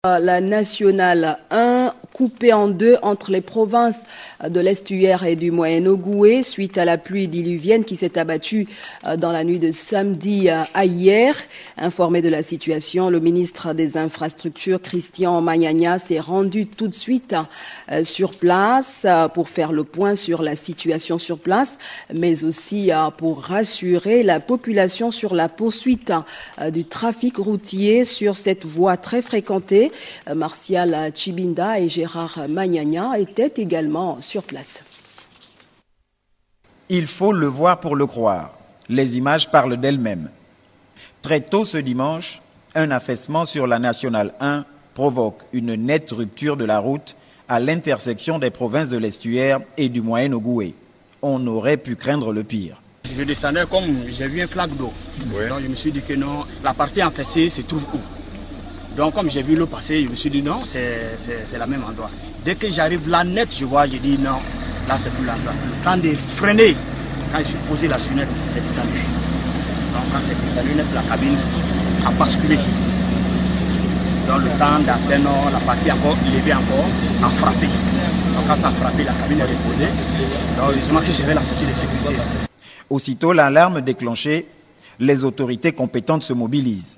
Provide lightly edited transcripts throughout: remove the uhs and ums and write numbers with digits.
La nationale 1 coupée en deux entre les provinces de l'estuaire et du Moyen-Ogooué suite à la pluie diluvienne qui s'est abattue dans la nuit de samedi à hier. Informé de la situation, le ministre des Infrastructures, Christian Magnagna, s'est rendu tout de suite sur place pour faire le point sur la situation sur place, mais aussi pour rassurer la population sur la poursuite du trafic routier sur cette voie très fréquentée. Martial Chibinda et Gérard Magnagna étaient également sur place. Il faut le voir pour le croire. Les images parlent d'elles-mêmes. Très tôt ce dimanche, un affaissement sur la Nationale 1 provoque une nette rupture de la route à l'intersection des provinces de l'estuaire et du Moyen-Ogooué. On aurait pu craindre le pire. Je descendais comme j'ai vu un flaque d'eau. Ouais. Donc je me suis dit que non, la partie affaissée se trouve où? Donc comme j'ai vu l'eau passer, je me suis dit non, c'est le même endroit. Dès que j'arrive là net, je vois, je dis non, là c'est plus l'endroit. Le temps de freiner, quand je suis posé la sonnette, c'est descendu. Donc quand c'est descendu net, la cabine a basculé. Donc le temps d'atteindre la partie encore levée encore, ça a frappé. Donc quand ça a frappé, la cabine est reposée. Donc heureusement que j'avais la ceinture de sécurité. Aussitôt l'alarme déclenchée, les autorités compétentes se mobilisent.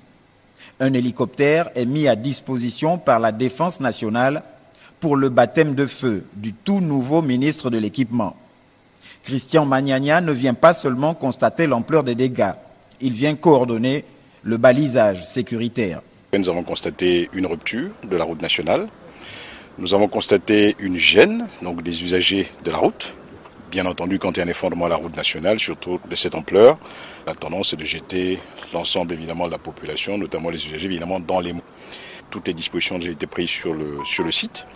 Un hélicoptère est mis à disposition par la Défense nationale pour le baptême de feu du tout nouveau ministre de l'Équipement. Christian Magnagna ne vient pas seulement constater l'ampleur des dégâts, il vient coordonner le balisage sécuritaire. Nous avons constaté une rupture de la route nationale. Nous avons constaté une gêne donc des usagers de la route. Bien entendu, quand il y a un effondrement à la route nationale, surtout de cette ampleur, la tendance est de jeter l'ensemble évidemment de la population, notamment les usagers, évidemment dans les monts. Toutes les dispositions ont déjà été prises sur le site,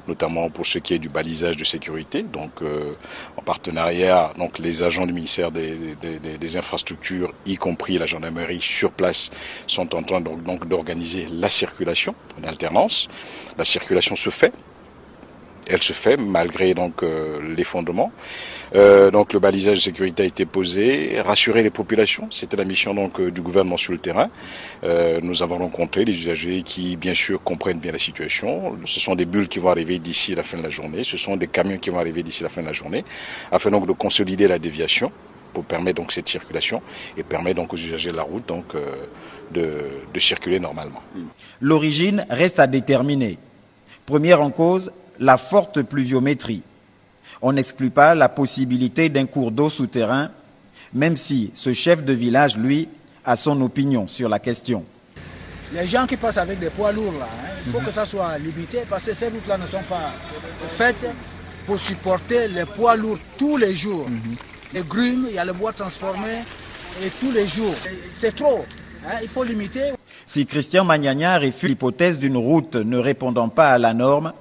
notamment pour ce qui est du balisage de sécurité. Donc en partenariat, donc les agents du ministère des Infrastructures, y compris la gendarmerie sur place, sont en train donc d'organiser la circulation en alternance. La circulation se fait. Elle se fait malgré donc l'effondrement. Donc le balisage de sécurité a été posé, rassurer les populations, c'était la mission donc du gouvernement sur le terrain. Nous avons rencontré les usagers qui bien sûr comprennent bien la situation. Ce sont des bulles qui vont arriver d'ici la fin de la journée, ce sont des camions qui vont arriver d'ici la fin de la journée, afin donc de consolider la déviation pour permettre donc cette circulation et permettre donc aux usagers de la route donc de circuler normalement. L'origine reste à déterminer. Première en cause, la forte pluviométrie. On n'exclut pas la possibilité d'un cours d'eau souterrain, même si ce chef de village, lui, a son opinion sur la question. Les gens qui passent avec des poids lourds, là, il faut que ça soit limité, parce que ces routes-là ne sont pas faites pour supporter les poids lourds tous les jours. Les grumes, il y a le bois transformé, et tous les jours. C'est trop, il faut limiter. Si Christian Magnagna refuse l'hypothèse d'une route ne répondant pas à la norme,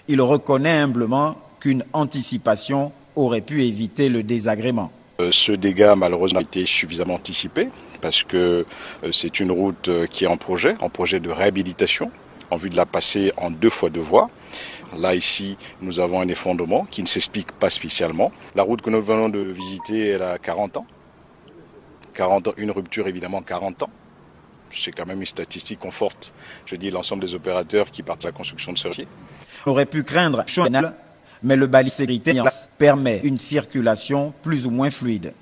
il reconnaît humblement qu'une anticipation aurait pu éviter le désagrément. Ce dégât malheureusement a été suffisamment anticipé parce que c'est une route qui est en projet de réhabilitation en vue de la passer en 2 fois 2 voies. Là ici nous avons un effondrement qui ne s'explique pas spécialement. La route que nous venons de visiter elle a 40 ans. 40 ans, une rupture évidemment 40 ans. C'est quand même une statistique conforte, je dis, l'ensemble des opérateurs qui partent de la construction de ce chantier. On aurait pu craindre un mais le balisage sécuritaire permet une circulation plus ou moins fluide.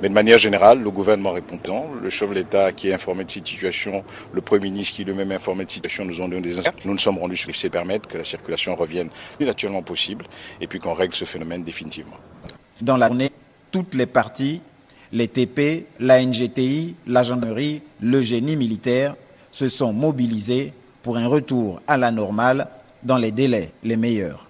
Mais de manière générale, le gouvernement répondant, le chef de l'État qui est informé de cette situation, le Premier ministre qui lui-même est informé de cette situation, nous ont donné des instructions. Nous nous sommes rendus sur c'est permettre que la circulation revienne le plus naturellement possible et puis qu'on règle ce phénomène définitivement. Dans la journée, toutes les parties, les TP, la NGTI, la gendarmerie, le génie militaire se sont mobilisés pour un retour à la normale dans les délais les meilleurs.